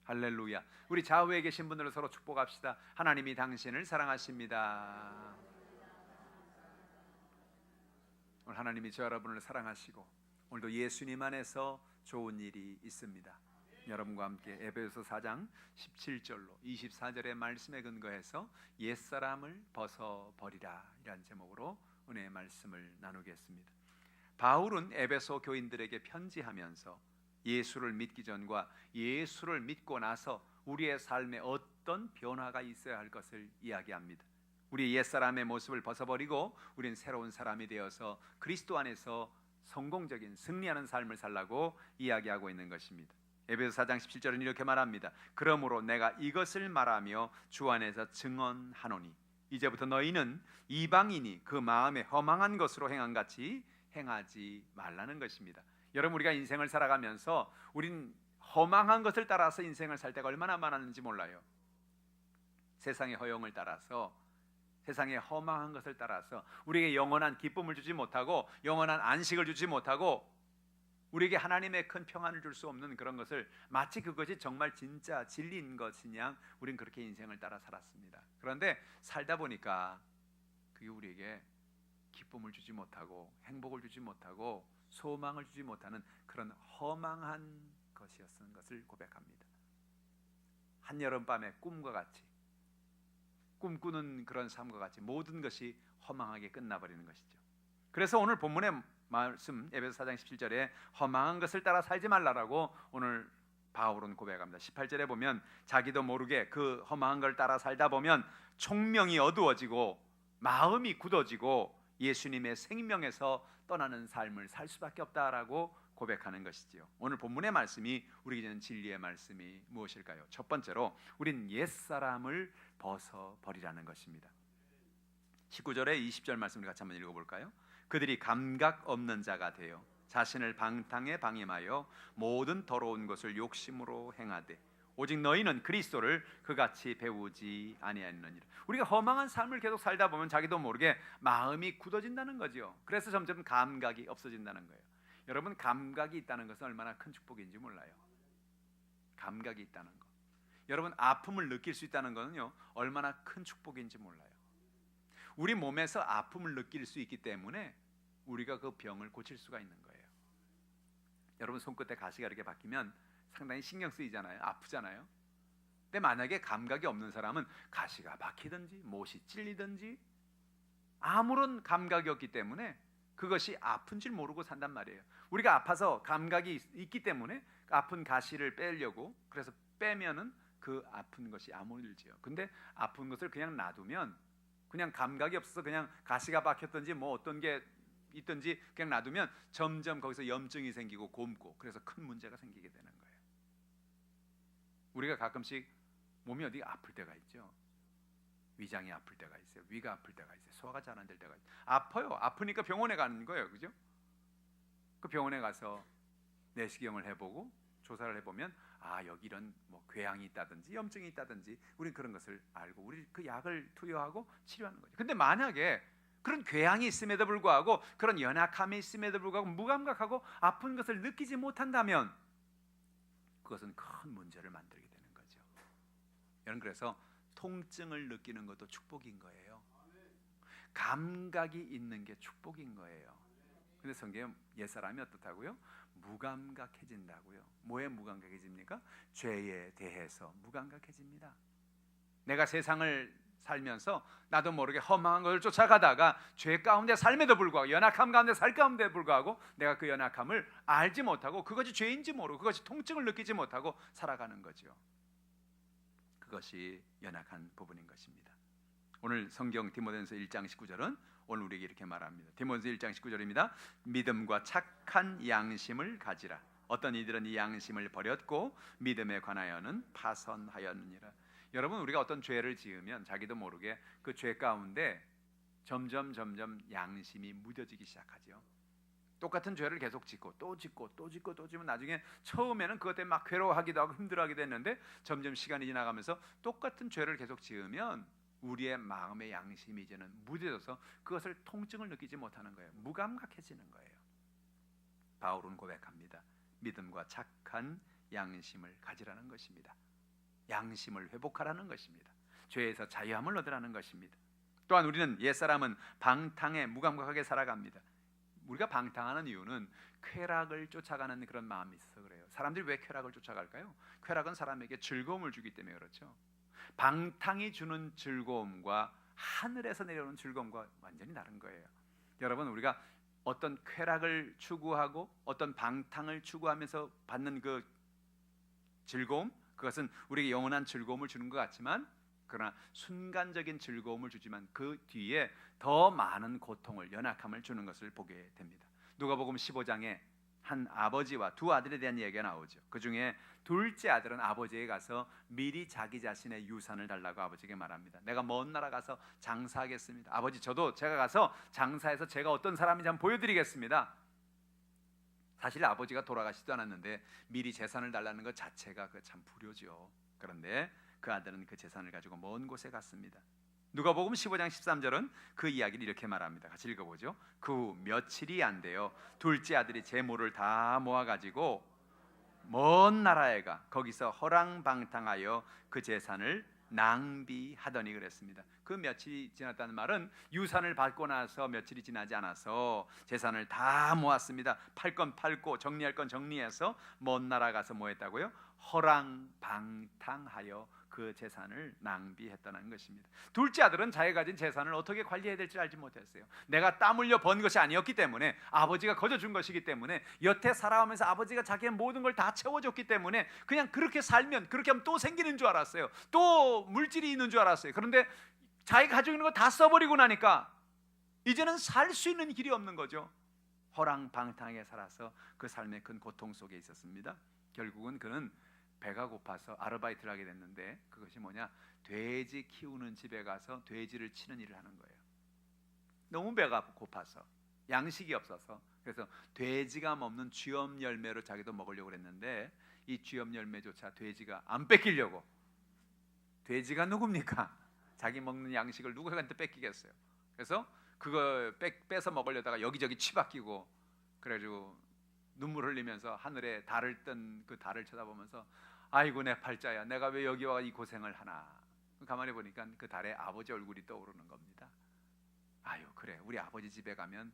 할렐루야. 우리 좌우에 계신 분들을 서로 축복합시다. 하나님이 당신을 사랑하십니다. 오늘 하나님이 저 여러분을 사랑하시고 오늘도 예수님 안에서 좋은 일이 있습니다. 여러분과 함께 에베소서 4장 17절로 24절의 말씀에 근거해서 옛사람을 벗어버리라 이란 제목으로 은혜의 말씀을 나누겠습니다. 바울은 에베소 교인들에게 편지하면서 예수를 믿기 전과 예수를 믿고 나서 우리의 삶에 어떤 변화가 있어야 할 것을 이야기합니다. 우리 옛사람의 모습을 벗어버리고 우린 새로운 사람이 되어서 그리스도 안에서 성공적인 승리하는 삶을 살라고 이야기하고 있는 것입니다. 에베소 4장 17절은 이렇게 말합니다. 그러므로 내가 이것을 말하며 주 안에서 증언하노니 이제부터 너희는 이방인이 그 마음에 허망한 것으로 행한 같이 행하지 말라는 것입니다. 여러분, 우리가 인생을 살아가면서 우린 허망한 것을 따라서 인생을 살 때가 얼마나 많았는지 몰라요. 세상의 허영을 따라서, 세상의 허망한 것을 따라서 우리에게 영원한 기쁨을 주지 못하고 영원한 안식을 주지 못하고 우리에게 하나님의 큰 평안을 줄 수 없는 그런 것을 마치 그것이 정말 진짜 진리인 것이냐 우린 그렇게 인생을 따라 살았습니다. 그런데 살다 보니까 그게 우리에게 기쁨을 주지 못하고 행복을 주지 못하고 소망을 주지 못하는 그런 허망한 것이었던 것을 고백합니다. 한여름밤의 꿈과 같이, 꿈꾸는 그런 삶과 같이 모든 것이 허망하게 끝나버리는 것이죠. 그래서 오늘 본문의 말씀 에베소 4장 17절에 허망한 것을 따라 살지 말라라고 오늘 바울은 고백합니다. 18절에 보면 자기도 모르게 그 허망한 걸 따라 살다 보면 총명이 어두워지고 마음이 굳어지고 예수님의 생명에서 떠나는 삶을 살 수밖에 없다라고 고백하는 것이지요. 오늘 본문의 말씀이 우리에게 주는 진리의 말씀이 무엇일까요? 첫 번째로 우린 옛사람을 벗어버리라는 것입니다. 19절에 20절 말씀을 같이 한번 읽어볼까요? 그들이 감각 없는 자가 되어 자신을 방탕에 방임하여 모든 더러운 것을 욕심으로 행하되 오직 너희는 그리스도를 그같이 배우지 아니하느니라. 우리가 허망한 삶을 계속 살다 보면 자기도 모르게 마음이 굳어진다는 거죠. 그래서 점점 감각이 없어진다는 거예요. 여러분, 감각이 있다는 것은 얼마나 큰 축복인지 몰라요. 감각이 있다는 것, 여러분 아픔을 느낄 수 있다는 것은요 얼마나 큰 축복인지 몰라요. 우리 몸에서 아픔을 느낄 수 있기 때문에 우리가 그 병을 고칠 수가 있는 거예요. 여러분, 손끝에 가시가 이렇게 박히면 상당히 신경 쓰이잖아요. 아프잖아요. 근데 만약에 감각이 없는 사람은 가시가 박히든지 못이 찔리든지 아무런 감각이 없기 때문에 그것이 아픈 줄 모르고 산단 말이에요. 우리가 아파서 감각이 있기 때문에 아픈 가시를 빼려고, 그래서 빼면은 그 아픈 것이 아물지요. 근데 아픈 것을 그냥 놔두면, 그냥 감각이 없어서 그냥 가시가 박혔든지 뭐 어떤 게 있든지 그냥 놔두면 점점 거기서 염증이 생기고 곪고, 그래서 큰 문제가 생기게 되는 거예요. 우리가 가끔씩 몸이 어디 아플 때가 있죠. 위장이 아플 때가 있어요. 위가 아플 때가 있어요. 소화가 잘 안 될 때가 있어요. 아파요. 아프니까 병원에 가는 거예요. 그죠? 그 병원에 가서 내시경을 해보고 조사를 해보면 여기 이런 뭐 궤양이 있다든지 염증이 있다든지 우리 그런 것을 알고 우리 그 약을 투여하고 치료하는 거죠. 근데 만약에 그런 궤양이 있음에도 불구하고 그런 연약함이 있음에도 불구하고 무감각하고 아픈 것을 느끼지 못한다면 그것은 큰 문제를 만들게 되는 거죠. 여러분, 그래서 통증을 느끼는 것도 축복인 거예요. 감각이 있는 게 축복인 거예요. 근데 성경에 옛사람이 어떻다고요? 무감각해진다고요. 뭐에 무감각해집니까? 죄에 대해서 무감각해집니다. 내가 세상을 살면서 나도 모르게 허망한 것을 쫓아가다가 죄 가운데 삶에도 불구하고 연약함 가운데 살 가운데 불구하고 내가 그 연약함을 알지 못하고 그것이 죄인지 모르고 그것이 통증을 느끼지 못하고 살아가는 거죠. 그것이 연약한 부분인 것입니다. 오늘 성경 디모데전서 1장 19절은 오늘 우리에게 이렇게 말합니다. 디모데전서 1장 19절입니다. 믿음과 착한 양심을 가지라. 어떤 이들은 이 양심을 버렸고 믿음에 관하여는 파선하였느니라. 여러분, 우리가 어떤 죄를 지으면 자기도 모르게 그 죄 가운데 점점 양심이 무뎌지기 시작하죠. 똑같은 죄를 계속 짓고 또 짓고 또 짓고 또 지면 나중에 처음에는 그것 때문에 막 괴로워하기도 하고 힘들어하기도 했는데 점점 시간이 지나가면서 똑같은 죄를 계속 지으면 우리의 마음의 양심이 이제는 무뎌져서 그것을 통증을 느끼지 못하는 거예요. 무감각해지는 거예요. 바울은 고백합니다. 믿음과 착한 양심을 가지라는 것입니다. 양심을 회복하라는 것입니다. 죄에서 자유함을 얻으라는 것입니다. 또한 우리는 옛사람은 방탕에 무감각하게 살아갑니다. 우리가 방탕하는 이유는 쾌락을 쫓아가는 그런 마음이 있어서 그래요. 사람들이 왜 쾌락을 쫓아갈까요? 쾌락은 사람에게 즐거움을 주기 때문에 그렇죠. 방탕이 주는 즐거움과 하늘에서 내려오는 즐거움과 완전히 다른 거예요. 여러분, 우리가 어떤 쾌락을 추구하고 어떤 방탕을 추구하면서 받는 그 즐거움, 그것은 우리에게 영원한 즐거움을 주는 것 같지만, 그러나 순간적인 즐거움을 주지만 그 뒤에 더 많은 고통을, 연약함을 주는 것을 보게 됩니다. 누가복음 15장에 한 아버지와 두 아들에 대한 이야기가 나오죠. 그 중에 둘째 아들은 아버지에게 가서 미리 자기 자신의 유산을 달라고 아버지에게 말합니다. 내가 먼 나라 가서 장사하겠습니다. 아버지, 저도 제가 가서 장사해서 제가 어떤 사람인지 한번 보여드리겠습니다. 사실 아버지가 돌아가시지도 않았는데 미리 재산을 달라는 것 자체가 참 불효죠. 그런데 그 아들은 그 재산을 가지고 먼 곳에 갔습니다. 누가복음 15장 13절은 그 이야기를 이렇게 말합니다. 같이 읽어보죠. 그 후 며칠이 안 돼요. 둘째 아들이 재물을 다 모아가지고 먼 나라에 가 거기서 허랑방탕하여 그 재산을 낭비하더니 그랬습니다. 그 며칠이 지났다는 말은 유산을 받고 나서 며칠이 지나지 않아서 재산을 다 모았습니다. 팔 건 팔고 정리할 건 정리해서 먼 나라 가서 뭐 했다고요? 허랑방탕하여 그 재산을 낭비했다는 것입니다. 둘째 아들은 자기가 가진 재산을 어떻게 관리해야 될지 알지 못했어요. 내가 땀 흘려 번 것이 아니었기 때문에, 아버지가 거저 준 것이기 때문에, 여태 살아오면서 아버지가 자기의 모든 걸 다 채워줬기 때문에 그냥 그렇게 살면, 그렇게 하면 또 생기는 줄 알았어요. 또 물질이 있는 줄 알았어요. 그런데 자기가 가지고 있는 거 다 써버리고 나니까 이제는 살 수 있는 길이 없는 거죠. 허랑방탕하게 살아서 그 삶의 큰 고통 속에 있었습니다. 결국은 그는 배가 고파서 아르바이트를 하게 됐는데, 그것이 뭐냐? 돼지 키우는 집에 가서 돼지를 치는 일을 하는 거예요. 너무 배가 고파서, 양식이 없어서. 그래서 돼지가 먹는 쥐엄 열매로 자기도 먹으려고 했는데 이 쥐엄 열매조차 돼지가 안 뺏기려고. 돼지가 누굽니까? 자기 먹는 양식을 누구한테 뺏기겠어요. 그래서 그거 뺏어 먹으려다가 여기저기 치박히고, 그래가지고 눈물 흘리면서 하늘에 달을 뜬 그 달을 쳐다보면서 아이고 내 팔자야, 내가 왜 여기 와 이 고생을 하나. 가만히 보니까 그 달에 아버지 얼굴이 떠오르는 겁니다. 아유, 그래, 우리 아버지 집에 가면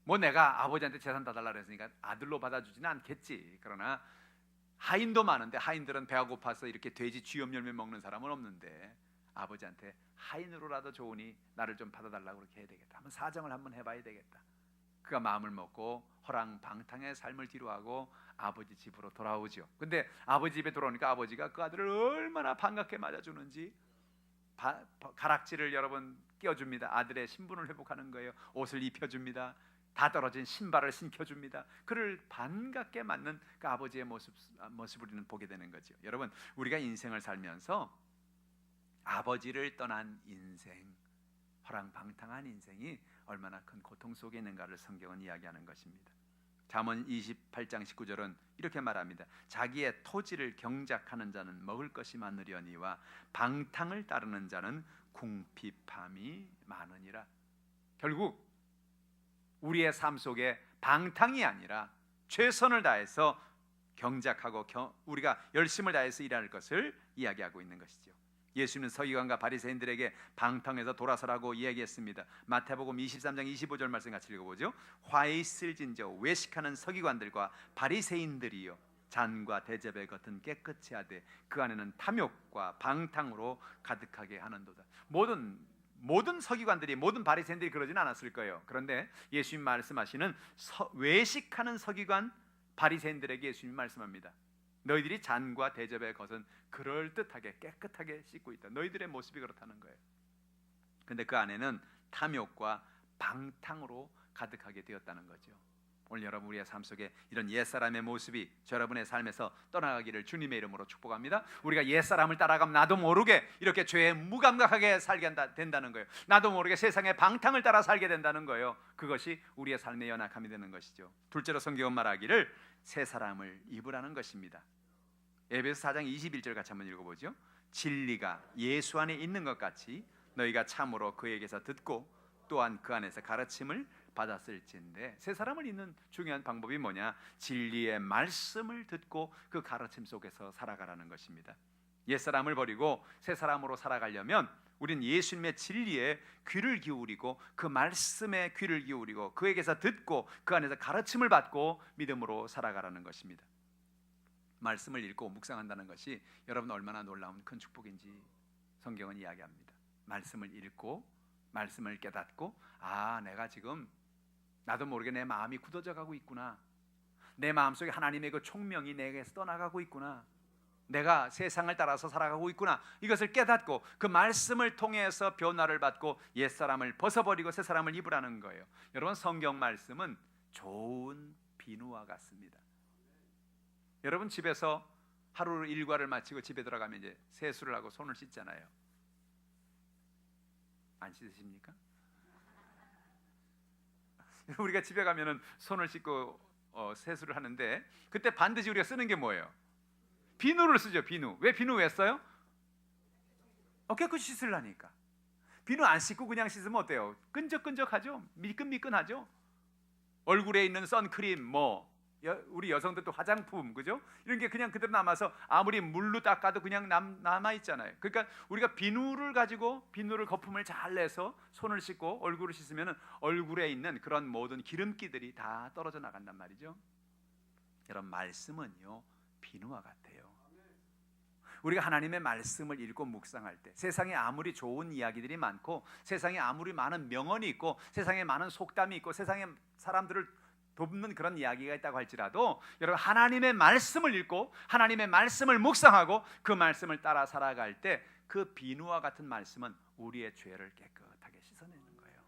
뭐 내가 아버지한테 재산 다 달라 그랬으니까 아들로 받아주지는 않겠지. 그러나 하인도 많은데, 하인들은 배가 고파서 이렇게 돼지 쥐엄 열매 먹는 사람은 없는데, 아버지한테 하인으로라도 좋으니 나를 좀 받아달라고 그렇게 해야 되겠다. 한번 사정을 한번 해봐야 되겠다. 그가 마음을 먹고 허랑방탕의 삶을 뒤로하고 아버지 집으로 돌아오죠. 근데 아버지 집에 돌아오니까 아버지가 그 아들을 얼마나 반갑게 맞아주는지, 가락지를 여러분 끼워줍니다. 아들의 신분을 회복하는 거예요. 옷을 입혀줍니다. 다 떨어진 신발을 신겨줍니다. 그를 반갑게 맞는 그 아버지의 모습을 우리는 보게 되는 거죠. 여러분, 우리가 인생을 살면서 아버지를 떠난 인생, 허랑방탕한 인생이 얼마나 큰 고통 속에 있는가를 성경은 이야기하는 것입니다. 잠언 28장 19절은 이렇게 말합니다. 자기의 토지를 경작하는 자는 먹을 것이 많으려니와 방탕을 따르는 자는 궁핍함이 많으니라. 결국 우리의 삶 속에 방탕이 아니라 최선을 다해서 경작하고 우리가 열심을 다해서 일할 것을 이야기하고 있는 것이죠. 예수님은 서기관과 바리새인들에게 방탕에서 돌아서라고 이야기했습니다. 마태복음 23장 25절 말씀 같이 읽어보죠. 화 있을진저 외식하는 서기관들과 바리새인들이여, 잔과 대접의 겉은 깨끗이 하되 그 안에는 탐욕과 방탕으로 가득하게 하는도다. 모든 서기관들이, 모든 바리새인들이 그러진 않았을 거예요. 그런데 예수님 말씀하시는 외식하는 서기관 바리새인들에게 예수님이 말씀합니다. 너희들이 잔과 대접의 것은 그럴듯하게 깨끗하게 씻고 있다. 너희들의 모습이 그렇다는 거예요. 근데 그 안에는 탐욕과 방탕으로 가득하게 되었다는 거죠. 오늘 여러분, 우리의 삶 속에 이런 옛사람의 모습이 여러분의 삶에서 떠나가기를 주님의 이름으로 축복합니다. 우리가 옛사람을 따라가면 나도 모르게 이렇게 죄에 무감각하게 살게 된다는 거예요. 나도 모르게 세상의 방탕을 따라 살게 된다는 거예요. 그것이 우리의 삶의 연약함이 되는 것이죠. 둘째로 성경은 말하기를 새 사람을 입으라는 것입니다. 에베소 4장 21절 같이 한번 읽어보죠. 진리가 예수 안에 있는 것 같이 너희가 참으로 그에게서 듣고 또한 그 안에서 가르침을 받았을진데, 새 사람을 잇는 중요한 방법이 뭐냐? 진리의 말씀을 듣고 그 가르침 속에서 살아가라는 것입니다. 옛사람을 버리고 새 사람으로 살아가려면 우리는 예수님의 진리에 귀를 기울이고 그 말씀에 귀를 기울이고 그에게서 듣고 그 안에서 가르침을 받고 믿음으로 살아가라는 것입니다. 말씀을 읽고 묵상한다는 것이 여러분 얼마나 놀라운 큰 축복인지 성경은 이야기합니다. 말씀을 읽고 말씀을 깨닫고, 아, 내가 지금 나도 모르게 내 마음이 굳어져 가고 있구나. 내 마음속에 하나님의 그 총명이 내게서 떠나가고 있구나. 내가 세상을 따라서 살아가고 있구나. 이것을 깨닫고 그 말씀을 통해서 변화를 받고 옛사람을 벗어버리고 새사람을 입으라는 거예요. 여러분, 성경 말씀은 좋은 비누와 같습니다. 여러분, 집에서 하루 일과를 마치고 집에 들어가면 이제 세수를 하고 손을 씻잖아요. 안 씻으십니까? 우리가 집에 가면은 손을 씻고 세수를 하는데, 그때 반드시 우리가 쓰는 게 뭐예요? 비누를 쓰죠. 비누. 왜 비누 왜 써요? 깨끗이 씻으려니까. 비누 안 씻고 그냥 씻으면 어때요? 끈적끈적하죠. 미끈미끈하죠. 얼굴에 있는 선크림, 우리 여성들도 화장품, 그죠? 이런 게 그냥 그대로 남아서 아무리 물로 닦아도 그냥 남아 있잖아요. 그러니까 우리가 비누를 가지고 비누를 거품을 잘 내서 손을 씻고 얼굴을 씻으면 얼굴에 있는 그런 모든 기름기들이 다 떨어져 나간단 말이죠. 여러분, 말씀은요 비누와 같아요. 우리가 하나님의 말씀을 읽고 묵상할 때 세상에 아무리 좋은 이야기들이 많고 세상에 아무리 많은 명언이 있고 세상에 많은 속담이 있고 세상에 사람들을 돕는 그런 이야기가 있다고 할지라도, 여러분, 하나님의 말씀을 읽고 하나님의 말씀을 묵상하고 그 말씀을 따라 살아갈 때 그 비누와 같은 말씀은 우리의 죄를 깨끗하게 씻어내는 거예요.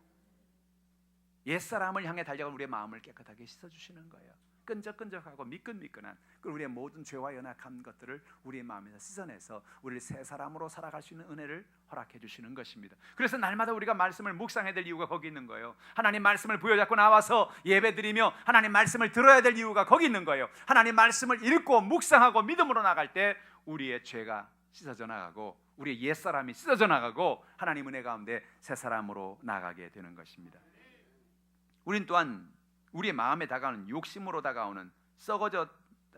옛사람을 향해 달려간 우리의 마음을 깨끗하게 씻어주시는 거예요. 끈적끈적하고 미끈미끈한 우리의 모든 죄와 연약한 것들을 우리의 마음에서 씻어내서 우리를 새 사람으로 살아갈 수 있는 은혜를 허락해 주시는 것입니다. 그래서 날마다 우리가 말씀을 묵상해야 될 이유가 거기 있는 거예요. 하나님 말씀을 부여잡고 나와서 예배드리며 하나님 말씀을 들어야 될 이유가 거기 있는 거예요. 하나님 말씀을 읽고 묵상하고 믿음으로 나갈 때 우리의 죄가 씻어져 나가고 우리의 옛사람이 씻어져 나가고 하나님 은혜 가운데 새 사람으로 나가게 되는 것입니다. 우린 또한 우리의 마음에 다가오는 욕심으로 다가오는 썩어져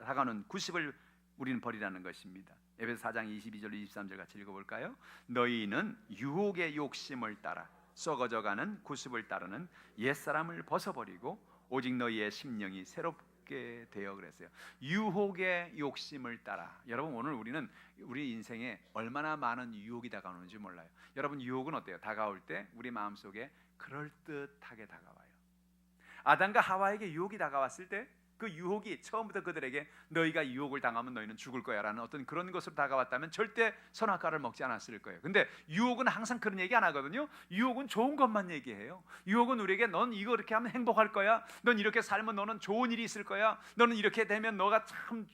다가오는 구습을 우리는 버리라는 것입니다. 에베소 4장 22절 23절 같이 읽어볼까요? 너희는 유혹의 욕심을 따라 썩어져가는 구습을 따르는 옛사람을 벗어버리고 오직 너희의 심령이 새롭게 되어, 그랬어요. 유혹의 욕심을 따라. 여러분, 오늘 우리는 우리 인생에 얼마나 많은 유혹이 다가오는지 몰라요. 여러분, 유혹은 어때요? 다가올 때 우리 마음속에 그럴듯하게 다가와요. 아담과 하와에게 유혹이 다가왔을 때 그 유혹이 처음부터 그들에게 너희가 유혹을 당하면 너희는 죽을 거야 라는 어떤 그런 것으로 다가왔다면 절대 선악과를 먹지 않았을 거예요. 근데 유혹은 항상 그런 얘기 안 하거든요. 유혹은 좋은 것만 얘기해요. 유혹은 우리에게 넌 이거 이렇게 하면 행복할 거야, 넌 이렇게 살면 너는 좋은 일이 있을 거야, 너는 이렇게 되면 너가 참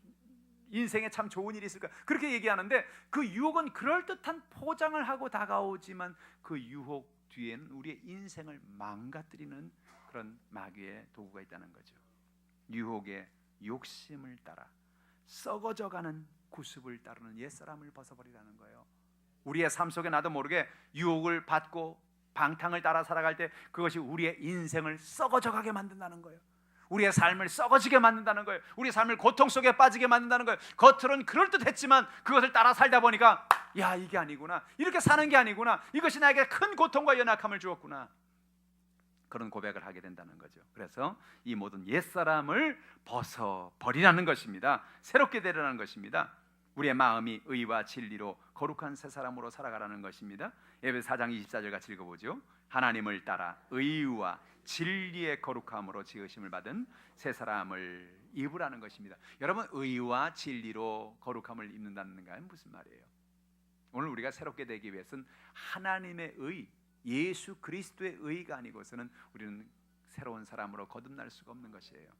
인생에 참 좋은 일이 있을 거야, 그렇게 얘기하는데 그 유혹은 그럴듯한 포장을 하고 다가오지만 그 유혹 뒤에는 우리의 인생을 망가뜨리는 그런 마귀의 도구가 있다는 거죠. 유혹의 욕심을 따라 썩어져가는 구습을 따르는 옛사람을 벗어버리라는 거예요. 우리의 삶 속에 나도 모르게 유혹을 받고 방탕을 따라 살아갈 때 그것이 우리의 인생을 썩어져가게 만든다는 거예요. 우리의 삶을 썩어지게 만든다는 거예요. 우리의 삶을 고통 속에 빠지게 만든다는 거예요. 겉으로는 그럴듯했지만 그것을 따라 살다 보니까 야, 이게 아니구나, 이렇게 사는 게 아니구나, 이것이 나에게 큰 고통과 연약함을 주었구나, 그런 고백을 하게 된다는 거죠. 그래서 이 모든 옛사람을 벗어버리라는 것입니다. 새롭게 되라는 것입니다. 우리의 마음이 의와 진리로 거룩한 새 사람으로 살아가라는 것입니다. 에베소 4장 24절 같이 읽어보죠. 하나님을 따라 의와 진리의 거룩함으로 지으심을 받은 새 사람을 입으라는 것입니다. 여러분, 의와 진리로 거룩함을 입는다는 건 무슨 말이에요? 오늘 우리가 새롭게 되기 위해서는 하나님의 의, 예수 그리스도의 의가 아니고서는 우리는 새로운 사람으로 거듭날 수가 없는 것이에요.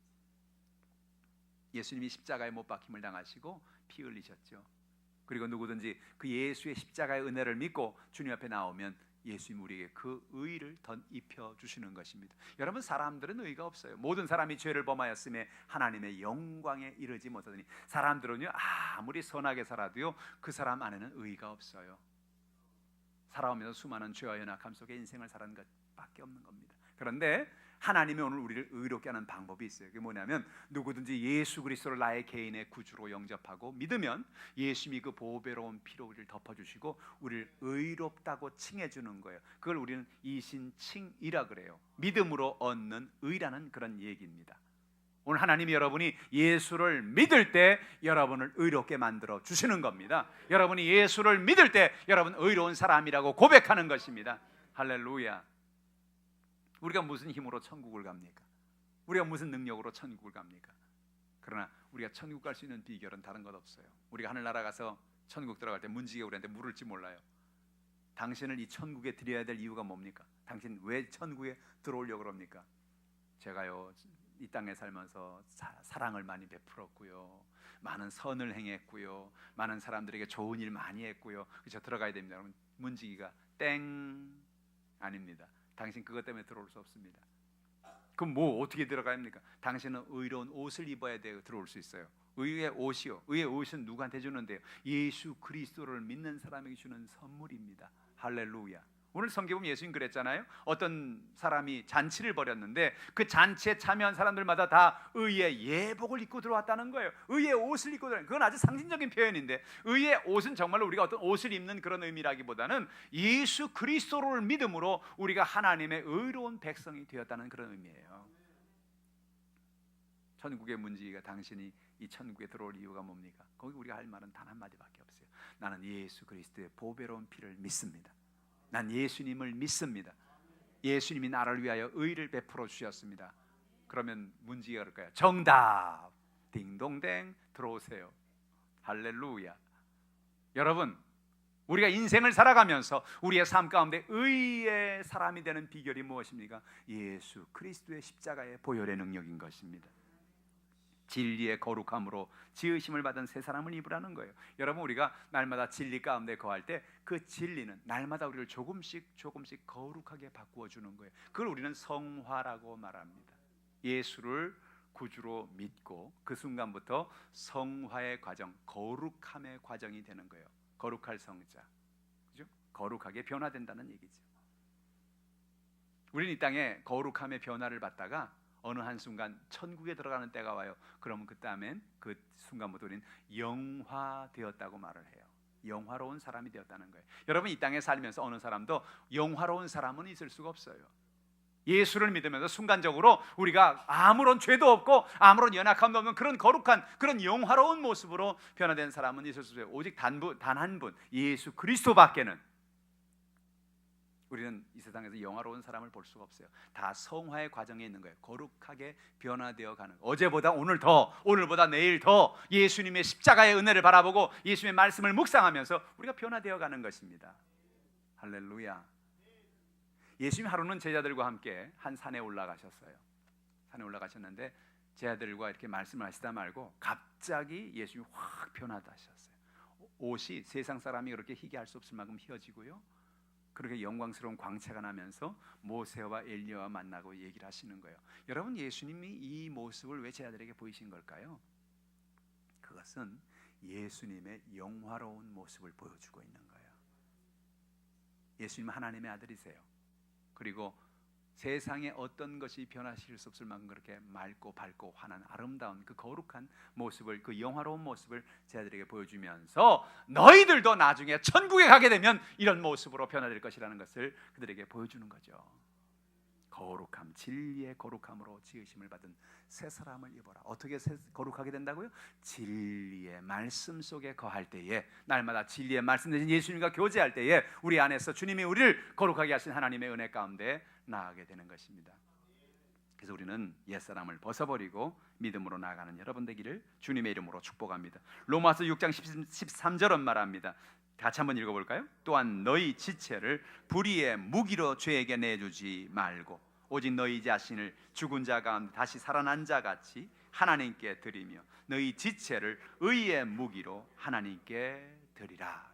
예수님이 십자가에 못 박힘을 당하시고 피 흘리셨죠. 그리고 누구든지 그 예수의 십자가의 은혜를 믿고 주님 앞에 나오면 예수님 우리에게 그 의를 덧입혀 주시는 것입니다. 여러분, 사람들은 의가 없어요. 모든 사람이 죄를 범하였음에 하나님의 영광에 이르지 못하더니, 사람들은요 아무리 선하게 살아도요 그 사람 안에는 의가 없어요. 살아오면서 수많은 죄와 연약함 속에 인생을 살아가는 것밖에 없는 겁니다. 그런데 하나님이 오늘 우리를 의롭게 하는 방법이 있어요. 그게 뭐냐면 누구든지 예수 그리스도를 나의 개인의 구주로 영접하고 믿으면 예수님이 그 보배로운 피로 우리를 덮어주시고 우리를 의롭다고 칭해주는 거예요. 그걸 우리는 이신칭이라 그래요. 믿음으로 얻는 의라는 그런 얘기입니다. 오늘 하나님이 여러분이 예수를 믿을 때 여러분을 의롭게 만들어 주시는 겁니다. 여러분이 예수를 믿을 때 여러분 의로운 사람이라고 고백하는 것입니다. 할렐루야. 우리가 무슨 힘으로 천국을 갑니까? 우리가 무슨 능력으로 천국을 갑니까? 그러나 우리가 천국 갈 수 있는 비결은 다른 것 없어요. 우리가 하늘나라 가서 천국 들어갈 때 문지기가 우리한테 물을지 몰라요. 당신을 이 천국에 들여야 될 이유가 뭡니까? 당신 왜 천국에 들어오려고 그럽니까? 제가요 이 땅에 살면서 사랑을 많이 베풀었고요, 많은 선을 행했고요, 많은 사람들에게 좋은 일 많이 했고요, 그래서 들어가야 됩니다. 여러분, 문지기가 땡, 아닙니다. 당신 그것 때문에 들어올 수 없습니다. 그럼 뭐 어떻게 들어가야 합니까? 당신은 의로운 옷을 입어야 돼요. 들어올 수 있어요. 의의 옷이요, 의의 옷은 누구한테 주는데요? 예수 그리스도를 믿는 사람에게 주는 선물입니다. 할렐루야. 오늘 성경 보면 예수님 그랬잖아요. 어떤 사람이 잔치를 벌였는데 그 잔치에 참여한 사람들마다 다 의의 예복을 입고 들어왔다는 거예요. 의의 옷을 입고 들어왔는, 그건 아주 상징적인 표현인데, 의의 옷은 정말로 우리가 어떤 옷을 입는 그런 의미라기보다는 예수 그리스도를 믿음으로 우리가 하나님의 의로운 백성이 되었다는 그런 의미예요. 천국의 문지기가 당신이 이 천국에 들어올 이유가 뭡니까? 거기 우리가 할 말은 단 한마디밖에 없어요. 나는 예수 그리스도의 보배로운 피를 믿습니다. 난 예수님을 믿습니다. 예수님이 나를 위하여 의를 베풀어 주셨습니다. 그러면 문지기가 그럴 거야. 정답! 딩동댕 들어오세요. 할렐루야. 여러분, 우리가 인생을 살아가면서 우리의 삶 가운데 의의 사람이 되는 비결이 무엇입니까? 예수 그리스도의 십자가의 보혈의 능력인 것입니다. 진리의 거룩함으로 지으심을 받은 새 사람을 입으라는 거예요. 여러분, 우리가 날마다 진리 가운데 거할 때 그 진리는 날마다 우리를 조금씩 거룩하게 바꾸어 주는 거예요. 그걸 우리는 성화라고 말합니다. 예수를 구주로 믿고 그 순간부터 성화의 과정, 거룩함의 과정이 되는 거예요. 거룩할 성자, 그죠? 거룩하게 변화된다는 얘기죠. 우리는 이 땅에 거룩함의 변화를 받다가 어느 한순간 천국에 들어가는 때가 와요. 그러면 그 다음엔 그 순간부터 우리는 영화되었다고 말을 해요. 영화로운 사람이 되었다는 거예요. 여러분, 이 땅에 살면서 어느 사람도 영화로운 사람은 있을 수가 없어요. 예수를 믿으면서 순간적으로 우리가 아무런 죄도 없고 아무런 연약함도 없는 그런 거룩한, 그런 영화로운 모습으로 변화된 사람은 있을 수 없어요. 오직 단 한 분, 예수 그리스도밖에는 우리는 이 세상에서 영화로운 사람을 볼 수가 없어요. 다 성화의 과정에 있는 거예요. 거룩하게 변화되어 가는, 어제보다 오늘 더, 오늘보다 내일 더 예수님의 십자가의 은혜를 바라보고 예수님의 말씀을 묵상하면서 우리가 변화되어 가는 것입니다. 할렐루야. 예수님 하루는 제자들과 함께 한 산에 올라가셨어요. 산에 올라가셨는데 제자들과 이렇게 말씀을 하시다 말고 갑자기 예수님이 확 변화하셨어요. 옷이 세상 사람이 그렇게 희게 할 수 없을 만큼 휘어지고요, 그렇게 영광스러운 광채가 나면서 모세와 엘리야와 만나고 얘기를 하시는 거예요. 여러분, 예수님이 이 모습을 왜 제자들에게 보이신 걸까요? 그것은 예수님의 영화로운 모습을 보여주고 있는 거예요. 예수님은 하나님의 아들이세요. 그리고 세상에 어떤 것이 변화시킬 수 없을 만큼 그렇게 맑고 밝고 환한 아름다운 그 거룩한 모습을, 그 영화로운 모습을 제자들에게 보여주면서 너희들도 나중에 천국에 가게 되면 이런 모습으로 변화될 것이라는 것을 그들에게 보여주는 거죠. 거룩함, 진리의 거룩함으로 지으심을 받은 새 사람을 입어라. 어떻게 거룩하게 된다고요? 진리의 말씀 속에 거할 때에, 날마다 진리의 말씀 대신 예수님과 교제할 때에 우리 안에서 주님이 우리를 거룩하게 하신 하나님의 은혜 가운데 나아가게 되는 것입니다. 그래서 우리는 옛사람을 벗어버리고 믿음으로 나아가는 여러분 되기를 주님의 이름으로 축복합니다. 로마서 6장 13절은 말합니다. 같이 한번 읽어볼까요? 또한 너희 지체를 불의의 무기로 죄에게 내주지 말고 오직 너희 자신을 죽은 자 가운데 다시 살아난 자 같이 하나님께 드리며 너희 지체를 의의 무기로 하나님께 드리라.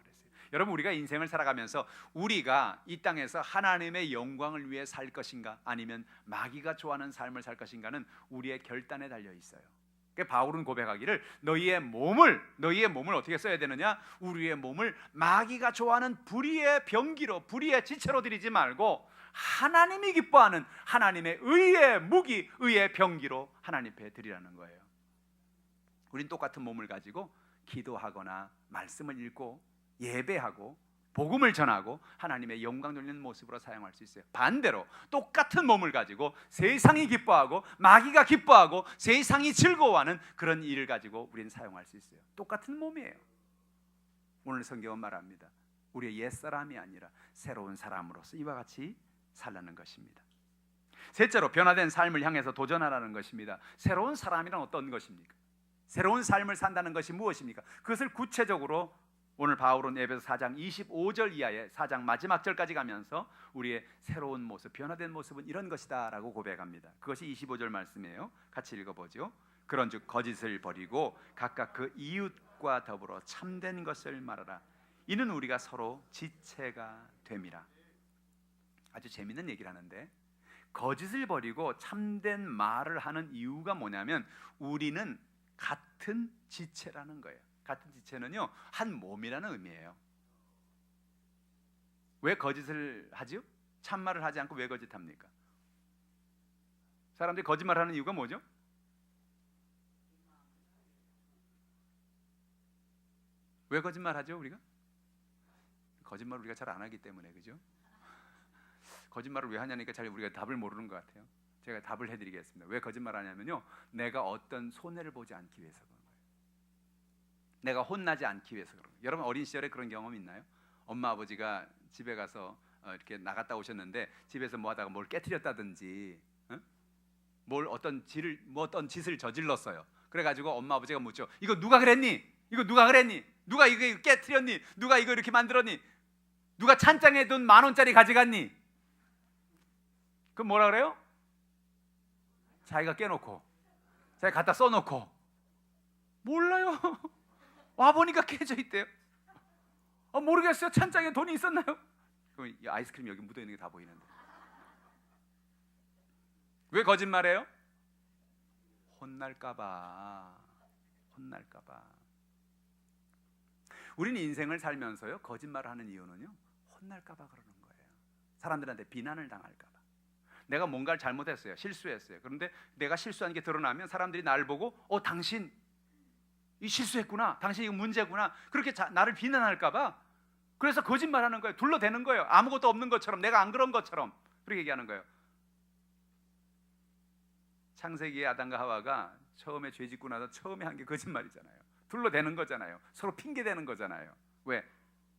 여러분, 우리가 인생을 살아가면서 우리가 이 땅에서 하나님의 영광을 위해 살 것인가 아니면 마귀가 좋아하는 삶을 살 것인가는 우리의 결단에 달려 있어요. 바울은 고백하기를 너희의 몸을 어떻게 써야 되느냐? 우리의 몸을 마귀가 좋아하는 불의의 병기로, 불의의 지체로 드리지 말고 하나님이 기뻐하는 하나님의 의의 무기, 의의 병기로 하나님 앞에 드리라는 거예요. 우린 똑같은 몸을 가지고 기도하거나 말씀을 읽고 예배하고 복음을 전하고 하나님의 영광 돌리는 모습으로 사용할 수 있어요. 반대로 똑같은 몸을 가지고 세상이 기뻐하고 마귀가 기뻐하고 세상이 즐거워하는 그런 일을 가지고 우리는 사용할 수 있어요. 똑같은 몸이에요. 오늘 성경은 말합니다. 우리의 옛사람이 아니라 새로운 사람으로서 이와 같이 살라는 것입니다. 셋째로 변화된 삶을 향해서 도전하라는 것입니다. 새로운 사람이란 어떤 것입니까? 새로운 삶을 산다는 것이 무엇입니까? 그것을 구체적으로 오늘 바울은 에베소 4장 25절 이하의 4장 마지막 절까지 가면서 우리의 새로운 모습, 변화된 모습은 이런 것이다 라고 고백합니다. 그것이 25절 말씀이에요. 같이 읽어보죠. 그런즉 거짓을 버리고 각각 그 이웃과 더불어 참된 것을 말하라. 이는 우리가 서로 지체가 됨이라. 아주 재밌는 얘기를 하는데, 거짓을 버리고 참된 말을 하는 이유가 뭐냐면 우리는 같은 지체라는 거예요. 같은 지체는요, 한 몸이라는 의미예요. 왜 거짓을 하죠? 참말을 하지 않고 왜 거짓합니까? 사람들이 거짓말하는 이유가 뭐죠? 왜 거짓말하죠? 우리가? 거짓말을 우리가 잘 안 하기 때문에, 그죠? 거짓말을 왜 하냐니까 잘 우리가 답을 모르는 것 같아요. 제가 답을 해드리겠습니다. 왜 거짓말하냐면요, 내가 어떤 손해를 보지 않기 위해서 그런 거예요. 내가 혼나지 않기 위해서 그런 거예요. 여러분 어린 시절에 그런 경험 있나요? 엄마 아버지가 집에 가서 이렇게 나갔다 오셨는데 집에서 뭐 하다가 뭘 깨트렸다든지 뭘 어떤 짓을 저질렀어요. 그래가지고 엄마 아버지가 묻죠. 이거 누가 그랬니? 이거 누가 그랬니? 누가 이거 깨트렸니? 누가 이거 이렇게 만들었니? 누가 찬장에 돈 10,000원짜리 가져갔니? 그럼 뭐라 그래요? 자기가 깨놓고 자기가 갖다 써놓고. 몰라요. 와보니까 깨져 있대요. 모르겠어요. 찬장에 돈이 있었나요? 그럼 이 아이스크림 여기 묻어있는 게 다 보이는데. 왜 거짓말해요? 혼날까봐. 우리는 인생을 살면서요, 거짓말을 하는 이유는요, 혼날까봐 그러는 거예요. 사람들한테 비난을 당할까봐. 내가 뭔가를 잘못했어요. 실수했어요. 그런데 내가 실수한 게 드러나면 사람들이 나를 보고 당신 이 실수했구나, 당신 이거 문제구나, 그렇게 나를 비난할까봐. 그래서 거짓말하는 거예요. 둘러대는 거예요. 아무것도 없는 것처럼, 내가 안 그런 것처럼 그렇게 얘기하는 거예요. 창세기의 아담과 하와가 처음에 죄 짓고 나서 처음에 한 게 거짓말이잖아요. 둘러대는 거잖아요. 서로 핑계대는 거잖아요. 왜?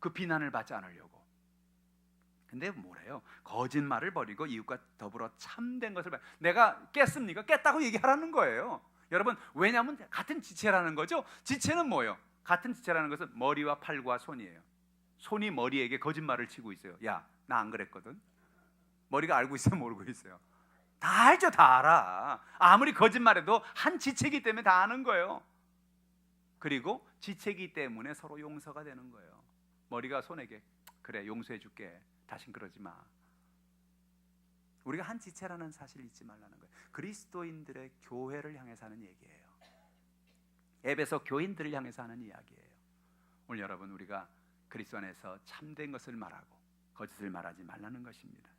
그 비난을 받지 않으려고. 근데 뭐래요? 거짓말을 버리고 이웃과 더불어 참된 것을 내가 깼습니까? 깼다고 얘기하라는 거예요. 여러분, 왜냐하면 같은 지체라는 거죠. 지체는 뭐예요? 같은 지체라는 것은 머리와 팔과 손이에요. 손이 머리에게 거짓말을 치고 있어요. 야, 나 안 그랬거든. 머리가 알고 있어요, 모르고 있어요? 다 알죠. 다 알아. 아무리 거짓말해도 한 지체이기 때문에 다 아는 거예요. 그리고 지체이기 때문에 서로 용서가 되는 거예요. 머리가 손에게 그래, 용서해 줄게, 다신 그러지 마. 우리가 한 지체라는 사실을 잊지 말라는 거예요. 그리스도인들의 교회를 향해서 하는 얘기예요. 에베소 교인들을 향해서 하는 이야기예요. 오늘 여러분, 우리가 그리스도 안에서 참된 것을 말하고 거짓을 말하지 말라는 것입니다.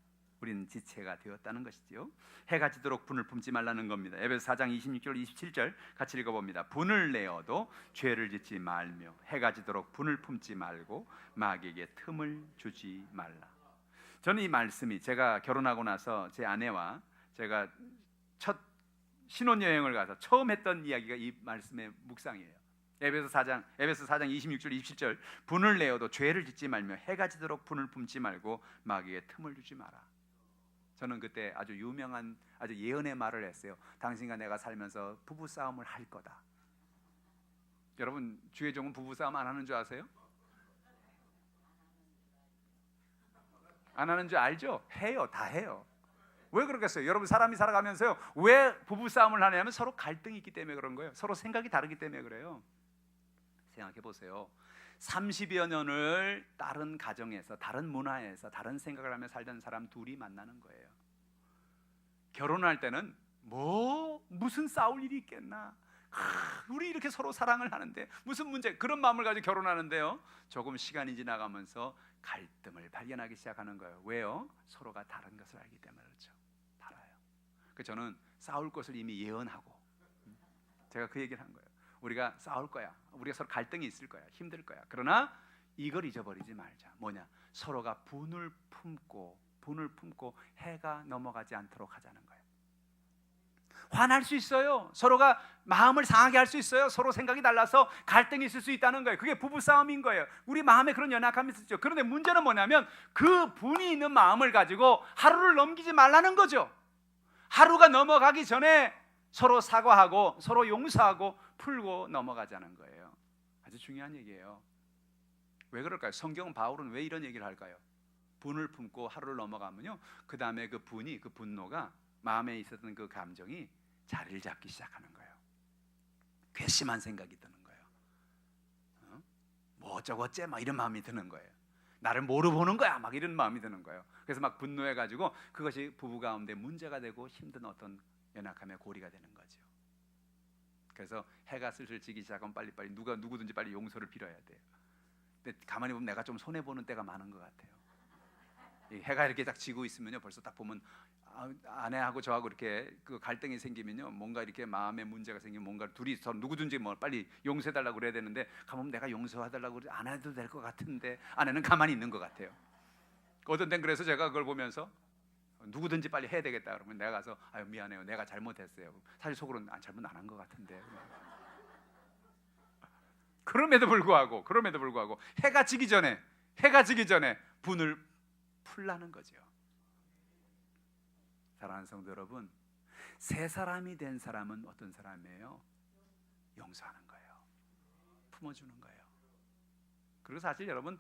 우리는 지체가 되었다는 것이지요. 해가 지도록 분을 품지 말라는 겁니다. 에베소 4장 26절 27절 같이 읽어봅니다. 분을 내어도 죄를 짓지 말며 해가 지도록 분을 품지 말고 마귀에게 틈을 주지 말라. 저는 이 말씀이, 제가 결혼하고 나서 제 아내와 제가 첫 신혼여행을 가서 처음 했던 이야기가 이 말씀의 묵상이에요. 에베소 4장 26절 27절 분을 내어도 죄를 짓지 말며 해가 지도록 분을 품지 말고 마귀에게 틈을 주지 마라. 저는 그때 아주 유명한 아주 예언의 말을 했어요. 당신과 내가 살면서 부부싸움을 할 거다. 여러분, 주의 종은 부부싸움 안 하는 줄 아세요? 안 하는 줄 알죠? 해요. 다 해요. 왜 그러겠어요? 여러분, 사람이 살아가면서요, 왜 부부싸움을 하냐면 서로 갈등이 있기 때문에 그런 거예요. 서로 생각이 다르기 때문에 그래요. 생각해 보세요. 30여 년을 다른 가정에서, 다른 문화에서, 다른 생각을 하며 살던 사람 둘이 만나는 거예요. 결혼할 때는 무슨 싸울 일이 있겠나, 우리 이렇게 서로 사랑을 하는데 무슨 문제, 그런 마음을 가지고 결혼하는데요, 조금 시간이 지나가면서 갈등을 발견하기 시작하는 거예요. 왜요? 서로가 다른 것을 알기 때문에 그렇죠. 달라요. 저는 싸울 것을 이미 예언하고 제가 그 얘기를 한 거예요. 우리가 싸울 거야. 우리가 서로 갈등이 있을 거야. 힘들 거야. 그러나 이걸 잊어버리지 말자. 뭐냐? 서로가 분을 품고 해가 넘어가지 않도록 하자는 거예요. 화날 수 있어요. 서로가 마음을 상하게 할 수 있어요. 서로 생각이 달라서 갈등이 있을 수 있다는 거예요. 그게 부부싸움인 거예요. 우리 마음에 그런 연약함이 있죠. 그런데 문제는 뭐냐면 그 분이 있는 마음을 가지고 하루를 넘기지 말라는 거죠. 하루가 넘어가기 전에 서로 사과하고 서로 용서하고 풀고 넘어가자는 거예요. 아주 중요한 얘기예요. 왜 그럴까요? 성경은 바울은 왜 이런 얘기를 할까요? 분을 품고 하루를 넘어가면요, 그 다음에 그 분노가 마음에 있었던 그 감정이 자리를 잡기 시작하는 거예요. 괘씸한 생각이 드는 거예요. 뭐 어쩌고저쩌 막 이런 마음이 드는 거예요. 나를 뭐로 보는 거야 막 이런 마음이 드는 거예요. 그래서 막 분노해가지고 그것이 부부 가운데 문제가 되고 힘든 어떤 연약함의 고리가 되는 거죠. 그래서 해가 슬슬 지기 시작하면 빨리빨리 누구든지 빨리 용서를 빌어야 돼요. 근데 가만히 보면 내가 좀 손해 보는 때가 많은 것 같아요. 이 해가 이렇게 딱 지고 있으면요, 벌써 딱 보면 아내하고 저하고 이렇게 그 갈등이 생기면요, 뭔가 이렇게 마음에 문제가 생기면 뭔가 둘이서 누구든지 뭐 빨리 용서해달라고 그래야 되는데 가면 내가 용서해달라고 안 해도 될 것 같은데 아내는 가만히 있는 것 같아요. 어떤 땐 그래서 제가 그걸 보면서 누구든지 빨리 해야 되겠다 그러면 내가 가서 아유 미안해요, 내가 잘못했어요. 사실 속으로는 잘못 안 한 것 같은데. 그럼에도 불구하고 해가 지기 전에 분을 풀라는 거죠. 사랑하는 성도 여러분, 새 사람이 된 사람은 어떤 사람이에요? 용서하는 거예요. 품어주는 거예요. 그리고 사실 여러분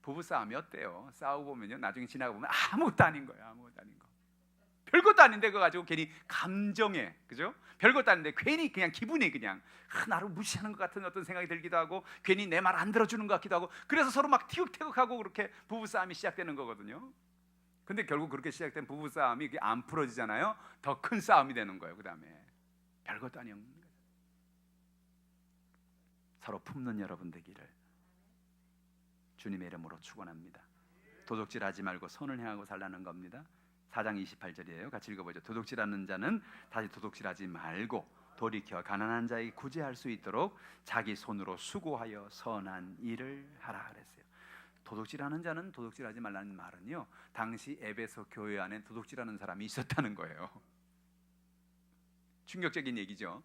부부 싸움이 어때요? 싸우고 보면요, 나중에 지나가 보면 아무것도 아닌 거예요. 아무것도 아닌 거. 별것도 아닌데 그거 가지고 괜히 감정에, 그죠? 별것도 아닌데 괜히 그냥 기분이 그냥 나를 무시하는 것 같은 어떤 생각이 들기도 하고 괜히 내 말 안 들어주는 것 같기도 하고 그래서 서로 막 티격태격하고 그렇게 부부 싸움이 시작되는 거거든요. 근데 결국 그렇게 시작된 부부 싸움이 안 풀어지잖아요. 더 큰 싸움이 되는 거예요. 그 다음에 별것도 아니었는 거예요. 서로 품는 여러분 되기를 주님의 이름으로 축원합니다. 도둑질하지 말고 선을 행하고 살라는 겁니다. 4장 28절이에요. 같이 읽어보죠. 도둑질하는 자는 다시 도둑질하지 말고 돌이켜 가난한 자에게 구제할 수 있도록 자기 손으로 수고하여 선한 일을 하라 그랬어요. 도둑질하는 자는 도둑질하지 말라는 말은요, 당시 에베소 교회 안에 도둑질하는 사람이 있었다는 거예요. 충격적인 얘기죠.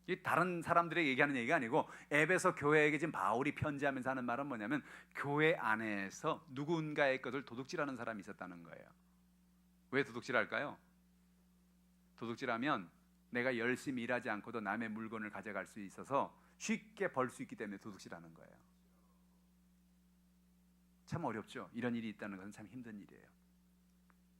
이 다른 사람들에게 얘기하는 얘기가 아니고 에베소 교회에게 지금 바울이 편지하면서 하는 말은 뭐냐면 교회 안에서 누군가의 것을 도둑질하는 사람이 있었다는 거예요. 왜 도둑질할까요? 도둑질하면 내가 열심히 일하지 않고도 남의 물건을 가져갈 수 있어서 쉽게 벌 수 있기 때문에 도둑질하는 거예요. 참 어렵죠. 이런 일이 있다는 것은 참 힘든 일이에요.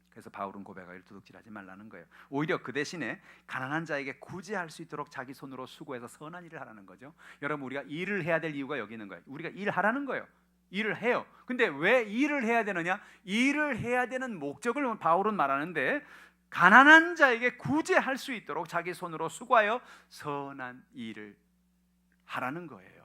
그래서 바울은 고백하기를 도둑질하지 말라는 거예요. 오히려 그 대신에 가난한 자에게 구제할 수 있도록 자기 손으로 수고해서 선한 일을 하라는 거죠. 여러분, 우리가 일을 해야 될 이유가 여기 있는 거예요. 우리가 일하라는 거예요. 일을 해요. 근데 왜 일을 해야 되느냐? 일을 해야 되는 목적을 바울은 말하는데 가난한 자에게 구제할 수 있도록 자기 손으로 수고하여 선한 일을 하라는 거예요.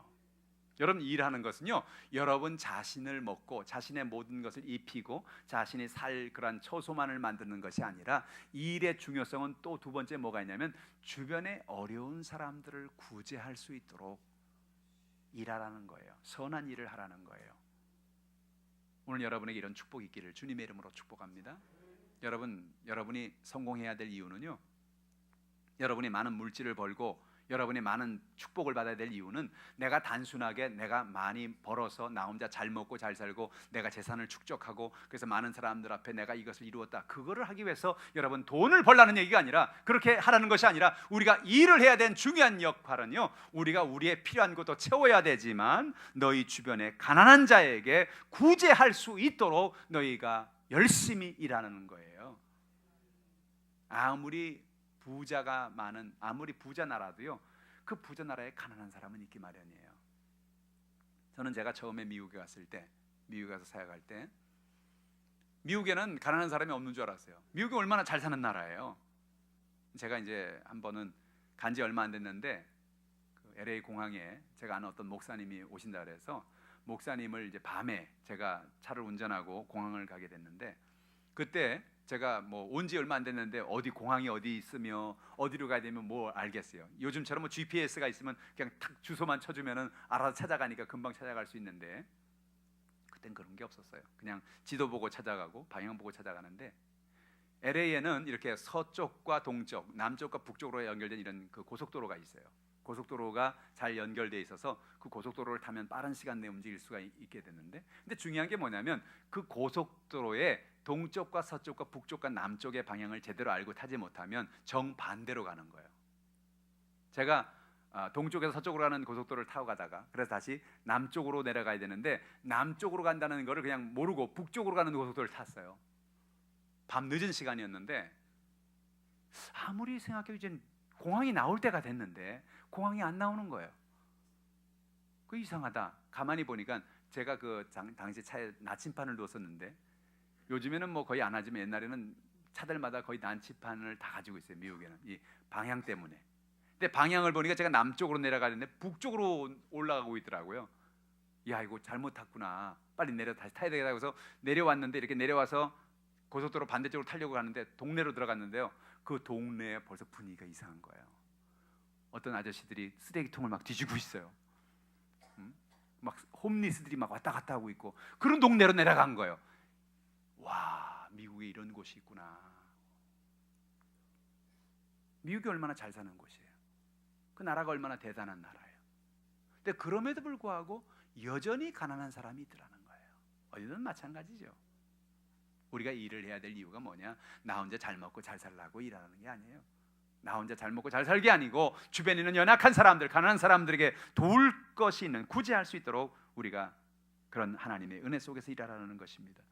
여러분, 일하는 것은요, 여러분 자신을 먹고 자신의 모든 것을 입히고 자신이 살 그런 처소만을 만드는 것이 아니라 일의 중요성은 또 두 번째 뭐가 있냐면 주변에 어려운 사람들을 구제할 수 있도록 일하라는 거예요. 선한 일을 하라는 거예요. 오늘 여러분에게 이런 축복이 있기를 주님의 이름으로 축복합니다. 여러분이 성공해야 될 이유는요, 여러분이 많은 물질을 벌고 여러분이 많은 축복을 받아야 될 이유는 내가 단순하게 내가 많이 벌어서 나 혼자 잘 먹고 잘 살고 내가 재산을 축적하고 그래서 많은 사람들 앞에 내가 이것을 이루었다, 그거를 하기 위해서 여러분 돈을 벌라는 얘기가 아니라, 그렇게 하라는 것이 아니라 우리가 일을 해야 되는 중요한 역할은요, 우리가 우리의 필요한 것도 채워야 되지만 너희 주변에 가난한 자에게 구제할 수 있도록 너희가 열심히 일하는 거예요. 아무리 부자 나라도요, 그 부자 나라에 가난한 사람은 있기 마련이에요. 저는 제가 처음에 미국에 가서 사역할 때 미국에는 가난한 사람이 없는 줄 알았어요. 미국이 얼마나 잘 사는 나라예요. 제가 이제 한 번은 간지 얼마 안 됐는데 그 LA 공항에 제가 아는 어떤 목사님이 오신다 그래서 목사님을 이제 밤에 제가 차를 운전하고 공항을 가게 됐는데, 그때 제가 뭐 온 지 얼마 안 됐는데 어디 공항이 어디 있으며 어디로 가야 되면 뭐 알겠어요. 요즘처럼 뭐 GPS가 있으면 그냥 탁 주소만 쳐주면은 알아서 찾아가니까 금방 찾아갈 수 있는데, 그땐 그런 게 없었어요. 그냥 지도 보고 찾아가고 방향 보고 찾아가는데, LA에는 이렇게 서쪽과 동쪽, 남쪽과 북쪽으로 연결된 이런 그 고속도로가 있어요. 고속도로가 잘 연결돼 있어서 그 고속도로를 타면 빠른 시간 내에 움직일 수가 있게 되는데, 근데 중요한 게 뭐냐면 그 고속도로의 동쪽과 서쪽과 북쪽과 남쪽의 방향을 제대로 알고 타지 못하면 정반대로 가는 거예요. 제가 동쪽에서 서쪽으로 가는 고속도로를 타고 가다가, 그래서 다시 남쪽으로 내려가야 되는데 남쪽으로 간다는 거를 그냥 모르고 북쪽으로 가는 고속도로를 탔어요. 밤 늦은 시간이었는데, 아무리 생각해도 이제 공항이 나올 때가 됐는데 공항이 안 나오는 거예요. 그 이상하다. 가만히 보니까 제가 그 당시 차에 나침판을 두었었는데, 요즘에는 뭐 거의 안 하지만 옛날에는 차들마다 거의 나침판을 다 가지고 있어요. 미국에는 이 방향 때문에. 근데 방향을 보니까 제가 남쪽으로 내려가는데 북쪽으로 올라가고 있더라고요. 야, 이거 잘못 탔구나. 빨리 내려 다시 타야 되겠다. 그래서 내려왔는데, 이렇게 내려와서 고속도로 반대쪽으로 타려고 가는데 동네로 들어갔는데요. 그 동네에 벌써 분위기가 이상한 거예요. 어떤 아저씨들이 쓰레기통을 막 뒤지고 있어요. 막 홈리스들이 막 왔다 갔다 하고 있고, 그런 동네로 내려간 거예요. 와, 미국에 이런 곳이 있구나. 미국이 얼마나 잘 사는 곳이에요. 그 나라가 얼마나 대단한 나라예요. 근데 그럼에도 불구하고 여전히 가난한 사람이 있더라는 거예요. 어디든 마찬가지죠. 우리가 일을 해야 될 이유가 뭐냐? 나 혼자 잘 먹고 잘 살라고 일하는 게 아니에요. 나 혼자 잘 먹고 잘 살게 아니고 주변에 있는 연약한 사람들, 가난한 사람들에게 도울 것이 있는, 구제할 수 있도록 우리가 그런 하나님의 은혜 속에서 일하라는 것입니다.